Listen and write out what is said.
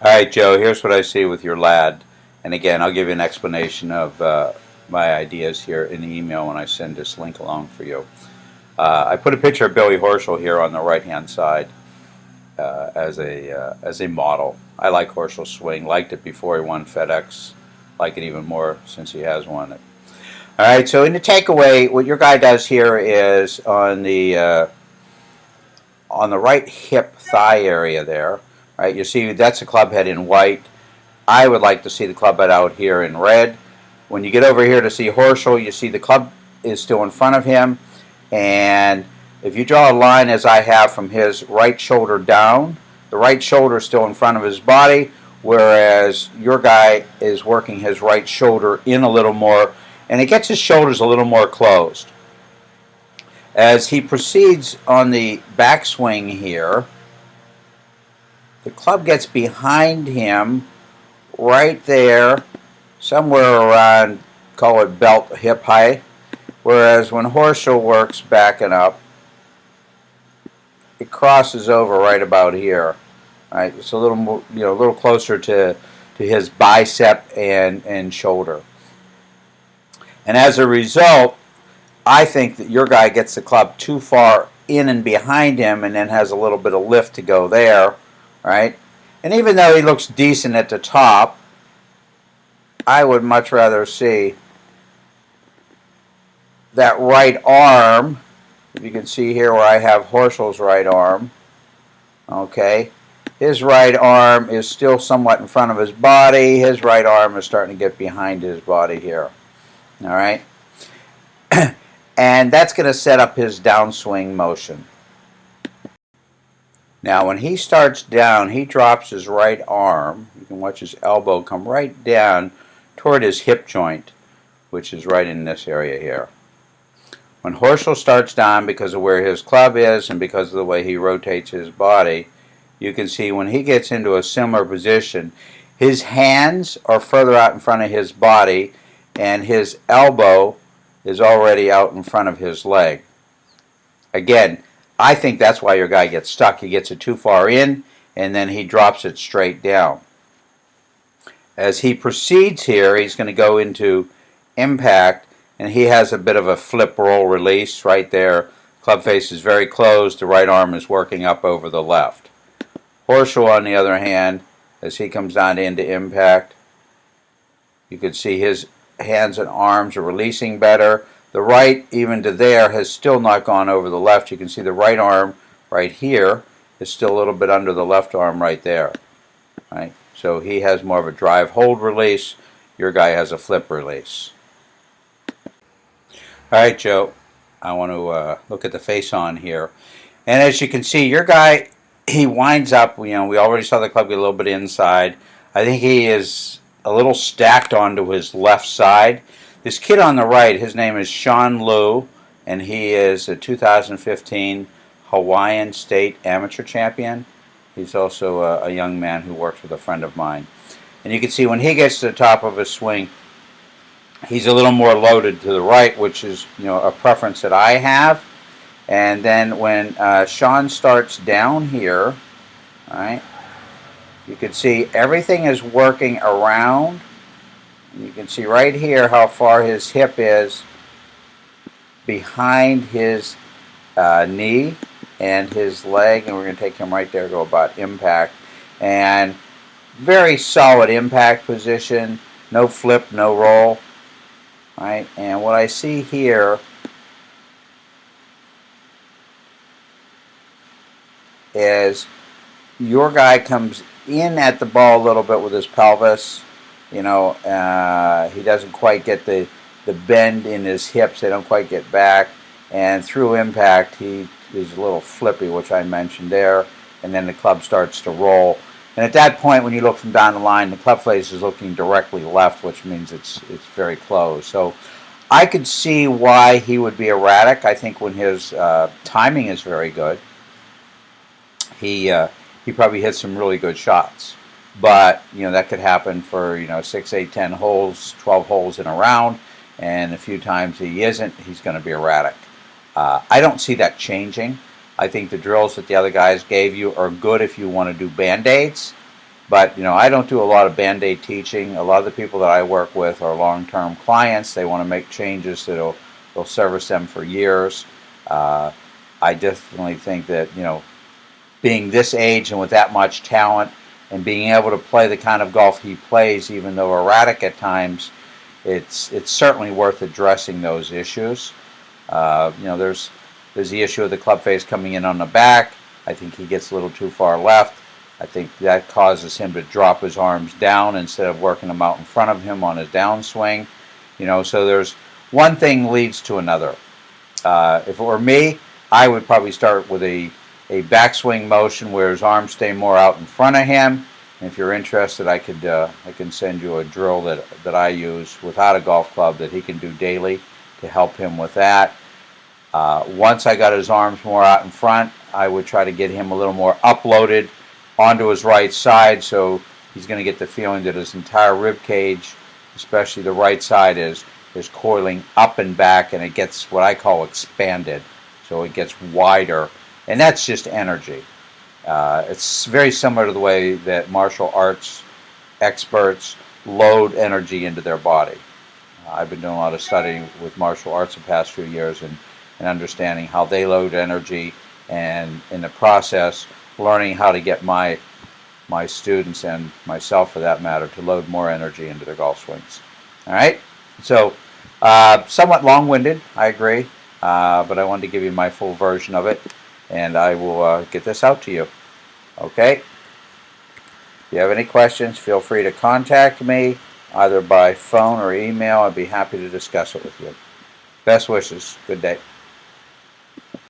All right, Joe, here's what I see with your lad. And again, I'll give you an explanation of my ideas here in the email when I send this link along for you. I put a picture of Billy Horschel here on the right-hand side as a model. I like Horschel's swing. Liked it before he won FedEx. Like it even more since he has won it. All right, so in the takeaway, what your guy does here is on the right hip thigh area there, right? You see that's the club head in white. I would like to see the club head out here in red. When you get over here to see Horschel, you see the club is still in front of him, and if you draw a line as I have from his right shoulder down, the right shoulder is still in front of his body, whereas your guy is working his right shoulder in a little more, and it gets his shoulders a little more closed. As he proceeds on the backswing here, the club gets behind him right there, somewhere around, call it belt hip height, whereas when Horschel works backing up, it crosses over right about here. Right, it's a little more, a little closer to his bicep and shoulder. And as a result, I think that your guy gets the club too far in and behind him and then has a little bit of lift to go there, right? And even though he looks decent at the top, I would much rather see that right arm. If you can see here where I have Horschel's right arm, okay, his right arm is still somewhat in front of his body. His right arm is starting to get behind his body here, all right? And that's going to set up his downswing motion. Now, when he starts down, he drops his right arm. You can watch his elbow come right down toward his hip joint, which is right in this area here. When Horschel starts down, because of where his club is and because of the way he rotates his body, you can see when he gets into a similar position, his hands are further out in front of his body and his elbow is already out in front of his leg. Again, I think that's why your guy gets stuck. He gets it too far in, and then he drops it straight down. As he proceeds here, he's going to go into impact, and he has a bit of a flip roll release right there. Club face is very closed. The right arm is working up over the left. Horschel, on the other hand, as he comes down into impact, you can see his hands and arms are releasing better. The right, even to there, has still not gone over the left. You can see the right arm right here is still a little bit under the left arm right there. Right? So he has more of a drive hold release. Your guy has a flip release. All right, Joe, I want to look at the face on here. And as you can see, your guy, he winds up, we already saw the club get a little bit inside. I think he is a little stacked onto his left side. This kid on the right, his name is Lowe, and he is a 2015 Hawaiian State Amateur Champion. He's also a young man who works with a friend of mine. And you can see when he gets to the top of his swing, he's a little more loaded to the right, which is a preference that I have. And then when Sean starts down here, all right, you can see everything is working around. You can see right here how far his hip is behind his knee and his leg, and we're going to take him right there, go about impact. And very solid impact position, no flip, no roll. Right? And what I see here is your guy comes in at the ball a little bit with his pelvis. He doesn't quite get the bend in his hips. They don't quite get back. And through impact, he is a little flippy, which I mentioned there. And then the club starts to roll. And at that point, when you look from down the line, the club face is looking directly left, which means it's very close. So I could see why he would be erratic. I think when his timing is very good, he probably hits some really good shots. But that could happen for 6, 8, 10 holes, 12 holes in a round, and a few times he isn't, he's going to be erratic. I don't see that changing. I think the drills that the other guys gave you are good if you want to do band-aids, But I don't do a lot of band-aid teaching. A lot of the people that I work with are long-term clients. They want to make changes that'll service them for years. I definitely think that being this age and with that much talent and being able to play the kind of golf he plays, even though erratic at times, it's certainly worth addressing those issues. There's the issue of the club face coming in on the back. I think he gets a little too far left. I think that causes him to drop his arms down instead of working them out in front of him on his downswing. So there's one thing leads to another. If it were me, I would probably start with a backswing motion where his arms stay more out in front of him. And if you're interested, I can send you a drill that I use without a golf club that he can do daily to help him with that. Once I got his arms more out in front, I would try to get him a little more uploaded onto his right side, so he's going to get the feeling that his entire rib cage, especially the right side, is coiling up and back, and it gets what I call expanded, so it gets wider, and that's just energy. It's very similar to the way that martial arts experts load energy into their body. I've been doing a lot of studying with martial arts the past few years and understanding how they load energy, and in the process learning how to get my students and myself for that matter to load more energy into their golf swings. All right, so somewhat long-winded, I agree, but I wanted to give you my full version of it, and I will get this out to you. Okay, if you have any questions, feel free to contact me either by phone or email. I'd be happy to discuss it with you. Best wishes. Good day.